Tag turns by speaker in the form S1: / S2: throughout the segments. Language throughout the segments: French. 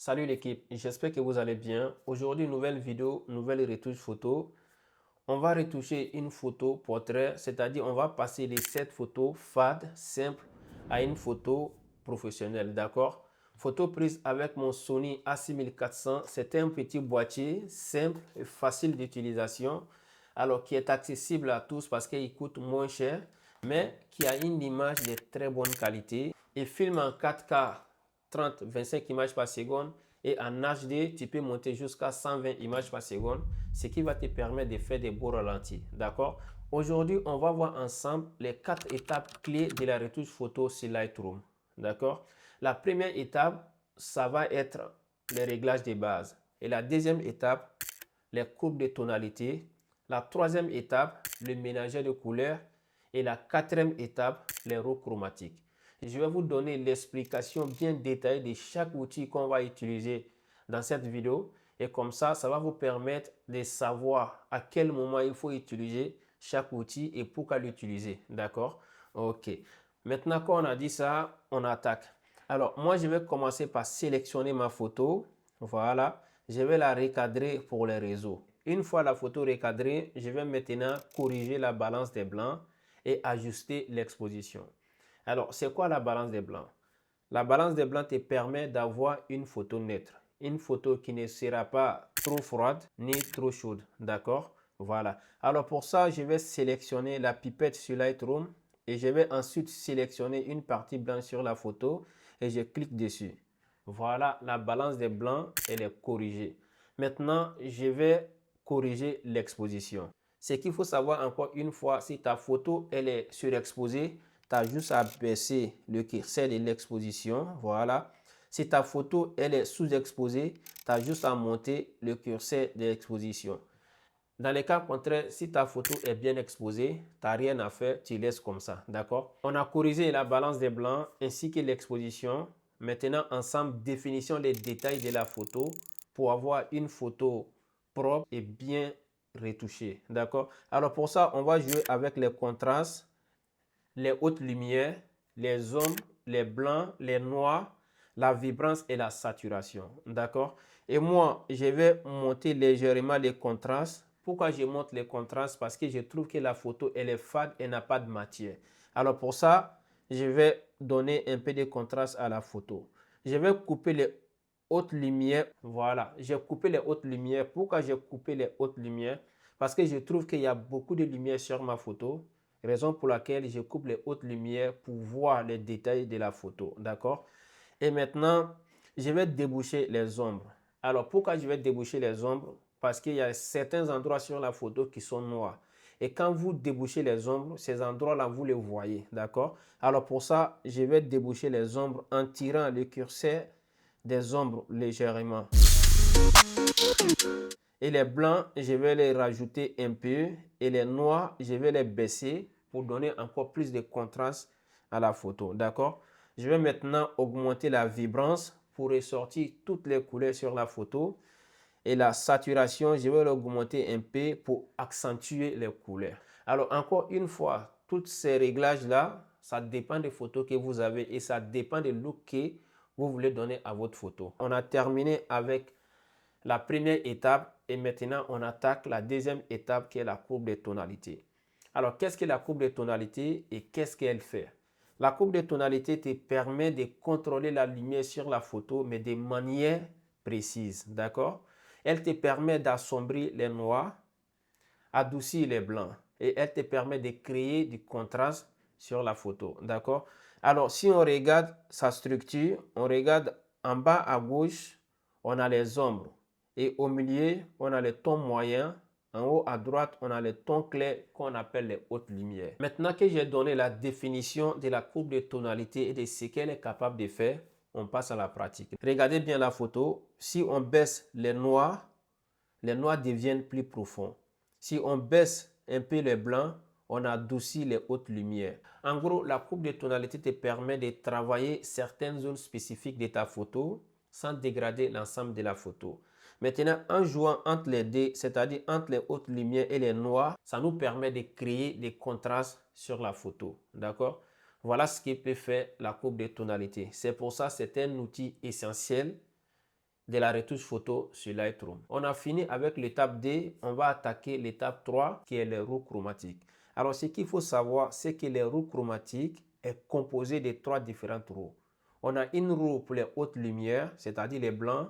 S1: Salut l'équipe, j'espère que vous allez bien. Aujourd'hui, nouvelle vidéo, nouvelle retouche photo. On va retoucher une photo portrait, c'est-à-dire on va passer les 7 photos fades, simples, à une photo professionnelle, d'accord? Photo prise avec mon Sony A6400, c'est un petit boîtier simple et facile d'utilisation, alors qui est accessible à tous parce qu'il coûte moins cher, mais qui a une image de très bonne qualité et filme en 4K 30-25 images par seconde et en HD, tu peux monter jusqu'à 120 images par seconde, ce qui va te permettre de faire des beaux ralentis. D'accord? Aujourd'hui, on va voir ensemble les 4 étapes clés de la retouche photo sur Lightroom. D'accord? La première étape, ça va être les réglages de base. Et la deuxième étape, les courbes de tonalité. La troisième étape, le ménageur de couleurs. Et la quatrième étape, les rows chromatiques. Je vais vous donner l'explication bien détaillée de chaque outil qu'on va utiliser dans cette vidéo. Et comme ça va vous permettre de savoir à quel moment il faut utiliser chaque outil et pourquoi l'utiliser. D'accord? Ok. Maintenant qu'on a dit ça, on attaque. Alors, moi, je vais commencer par sélectionner ma photo. Voilà. Je vais la recadrer pour les réseaux. Une fois la photo recadrée, je vais maintenant corriger la balance des blancs et ajuster l'exposition. Alors, c'est quoi la balance des blancs? La balance des blancs te permet d'avoir une photo neutre. Une photo qui ne sera pas trop froide ni trop chaude. D'accord? Voilà. Alors pour ça, je vais sélectionner la pipette sur Lightroom et je vais ensuite sélectionner une partie blanche sur la photo et je clique dessus. Voilà, la balance des blancs, elle est corrigée. Maintenant, je vais corriger l'exposition. Ce qu'il faut savoir encore une fois, si ta photo elle est surexposée, tu as juste à baisser le curseur de l'exposition. Voilà. Si ta photo elle est sous-exposée, tu as juste à monter le curseur de l'exposition. Dans les cas contraires, si ta photo est bien exposée, tu n'as rien à faire, tu laisses comme ça. D'accord? On a corrigé la balance des blancs ainsi que l'exposition. Maintenant, ensemble, définissons les détails de la photo pour avoir une photo propre et bien retouchée. D'accord? Alors pour ça, on va jouer avec les contrastes, les hautes lumières, les ombres, les blancs, les noirs, la vibrance et la saturation. D'accord? Et moi, je vais monter légèrement les contrastes. Pourquoi je monte les contrastes? Parce que je trouve que la photo, elle est fade et n'a pas de matière. Alors pour ça, je vais donner un peu de contraste à la photo. Je vais couper les hautes lumières. Voilà, j'ai coupé les hautes lumières. Pourquoi j'ai coupé les hautes lumières? Parce que je trouve qu'il y a beaucoup de lumière sur ma photo. Raison pour laquelle je coupe les hautes lumières pour voir les détails de la photo. D'accord? Et maintenant, je vais déboucher les ombres. Alors, pourquoi je vais déboucher les ombres? Parce qu'il y a certains endroits sur la photo qui sont noirs. Et quand vous débouchez les ombres, ces endroits-là, vous les voyez. D'accord? Alors, pour ça, je vais déboucher les ombres en tirant le curseur des ombres légèrement. Et les blancs, je vais les rajouter un peu. Et les noirs, je vais les baisser pour donner encore plus de contraste à la photo. D'accord? Je vais maintenant augmenter la vibrance pour ressortir toutes les couleurs sur la photo. Et la saturation, je vais l'augmenter un peu pour accentuer les couleurs. Alors encore une fois, tous ces réglages-là, ça dépend des photos que vous avez et ça dépend du look que vous voulez donner à votre photo. On a terminé avec la première étape et maintenant on attaque la deuxième étape qui est la courbe de tonalité. Alors qu'est-ce que la courbe de tonalité et qu'est-ce qu'elle fait? La courbe de tonalité te permet de contrôler la lumière sur la photo mais de manière précise, d'accord? Elle te permet d'assombrir les noirs, adoucir les blancs et elle te permet de créer du contraste sur la photo, d'accord? Alors si on regarde sa structure, on regarde en bas à gauche, on a les ombres. Et au milieu, on a les tons moyens. En haut à droite, on a les tons clairs qu'on appelle les hautes lumières. Maintenant que j'ai donné la définition de la courbe de tonalité et de ce qu'elle est capable de faire, on passe à la pratique. Regardez bien la photo. Si on baisse les noirs deviennent plus profonds. Si on baisse un peu les blancs, on adoucit les hautes lumières. En gros, la courbe de tonalité te permet de travailler certaines zones spécifiques de ta photo sans dégrader l'ensemble de la photo. Maintenant, en jouant entre les deux, c'est-à-dire entre les hautes lumières et les noirs, ça nous permet de créer des contrastes sur la photo. D'accord? Voilà ce qui peut faire la courbe de tonalité. C'est pour ça que c'est un outil essentiel de la retouche photo sur Lightroom. On a fini avec l'étape D, on va attaquer l'étape 3 qui est les roues chromatiques. Alors ce qu'il faut savoir, c'est que les roues chromatiques est composée de 3 différentes roues. On a une roue pour les hautes lumières, c'est-à-dire les blancs.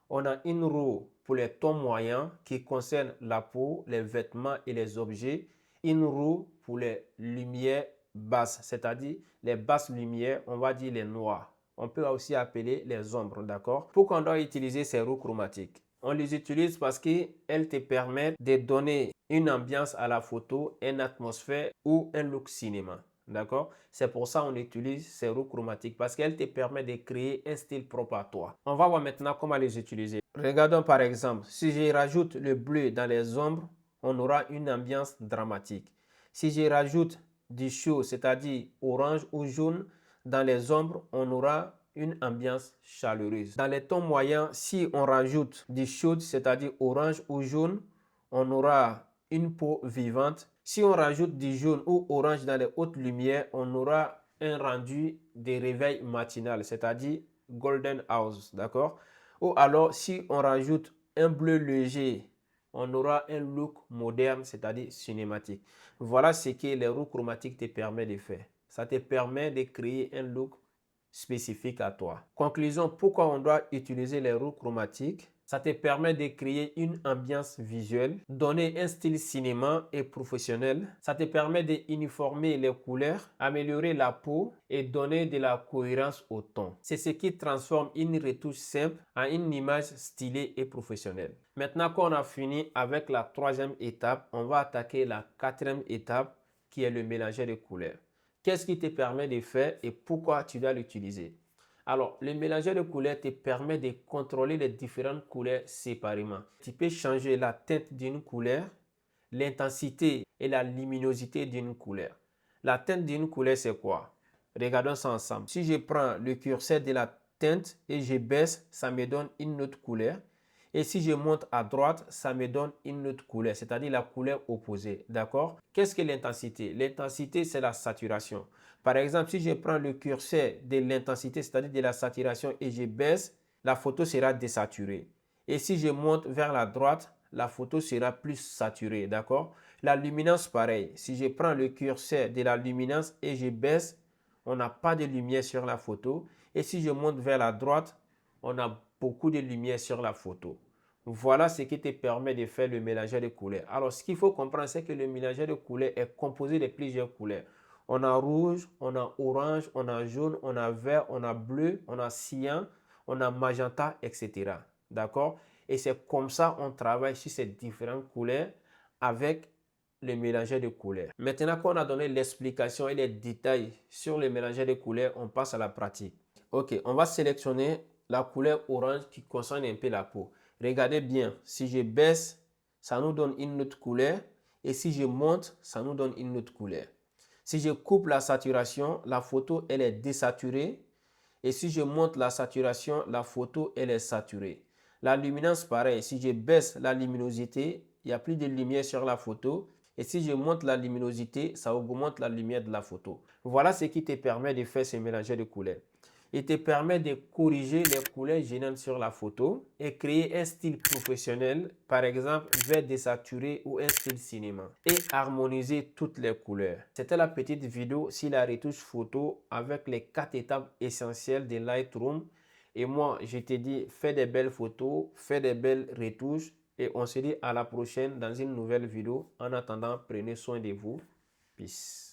S1: On a une roue pour les tons moyens qui concernent la peau, les vêtements et les objets. Une roue pour les lumières basses, c'est-à-dire les basses lumières, on va dire les noirs. On peut aussi appeler les ombres, d'accord? Pourquoi on doit utiliser ces roues chromatiques? On les utilise parce qu'elles te permettent de donner une ambiance à la photo, une atmosphère ou un look cinéma. D'accord? C'est pour ça qu'on utilise ces roues chromatiques parce qu'elles te permettent de créer un style propre à toi. On va voir maintenant comment les utiliser. Regardons par exemple, si je rajoute le bleu dans les ombres, on aura une ambiance dramatique. Si je rajoute du chaud, c'est-à-dire orange ou jaune, dans les ombres, on aura une ambiance chaleureuse. Dans les tons moyens, si on rajoute du chaud, c'est-à-dire orange ou jaune, on aura une peau vivante. Si on rajoute du jaune ou orange dans les hautes lumières, on aura un rendu de réveil matinal, c'est-à-dire golden house, d'accord? Ou alors, si on rajoute un bleu léger, on aura un look moderne, c'est-à-dire cinématique. Voilà ce que les roues chromatiques te permettent de faire. Ça te permet de créer un look spécifique à toi. Conclusion, pourquoi on doit utiliser les roues chromatiques? Ça te permet de créer une ambiance visuelle, donner un style cinéma et professionnel. Ça te permet d'uniformer les couleurs, améliorer la peau et donner de la cohérence au ton. C'est ce qui transforme une retouche simple en une image stylée et professionnelle. Maintenant qu'on a fini avec la troisième étape, on va attaquer la quatrième étape qui est le mélangeur de couleurs. Qu'est-ce qui te permet de faire et pourquoi tu dois l'utiliser? Alors, le mélangeur de couleurs te permet de contrôler les différentes couleurs séparément. Tu peux changer la teinte d'une couleur, l'intensité et la luminosité d'une couleur. La teinte d'une couleur, c'est quoi? Regardons ça ensemble. Si je prends le curseur de la teinte et je baisse, ça me donne une autre couleur. Et si je monte à droite, ça me donne une autre couleur, c'est-à-dire la couleur opposée. D'accord? Qu'est-ce que l'intensité? L'intensité, c'est la saturation. Par exemple, si je prends le curseur de l'intensité, c'est-à-dire de la saturation, et je baisse, la photo sera désaturée. Et si je monte vers la droite, la photo sera plus saturée. D'accord? La luminance, pareil. Si je prends le curseur de la luminance et je baisse, on n'a pas de lumière sur la photo. Et si je monte vers la droite, on a beaucoup de lumière sur la photo. Voilà ce qui te permet de faire le mélangeur de couleurs. Alors, ce qu'il faut comprendre, c'est que le mélangeur de couleurs est composé de plusieurs couleurs. On a rouge, on a orange, on a jaune, on a vert, on a bleu, on a cyan, on a magenta, etc. D'accord? Et c'est comme ça qu'on travaille sur ces différentes couleurs avec le mélangeur de couleurs. Maintenant qu'on a donné l'explication et les détails sur le mélangeur de couleurs, on passe à la pratique. Ok, on va sélectionner la couleur orange qui concerne un peu la peau. Regardez bien, si je baisse, ça nous donne une autre couleur. Et si je monte, ça nous donne une autre couleur. Si je coupe la saturation, la photo, elle est désaturée. Et si je monte la saturation, la photo, elle est saturée. La luminance, pareil. Si je baisse la luminosité, il n'y a plus de lumière sur la photo. Et si je monte la luminosité, ça augmente la lumière de la photo. Voilà ce qui te permet de faire ce mélange de couleurs. Il te permet de corriger les couleurs gênantes sur la photo et créer un style professionnel, par exemple vert désaturé ou un style cinéma, et harmoniser toutes les couleurs. C'était la petite vidéo sur la retouche photo avec les 4 étapes essentielles de Lightroom. Et moi, je te dis, fais des belles photos, fais des belles retouches et on se dit à la prochaine dans une nouvelle vidéo. En attendant, prenez soin de vous. Peace.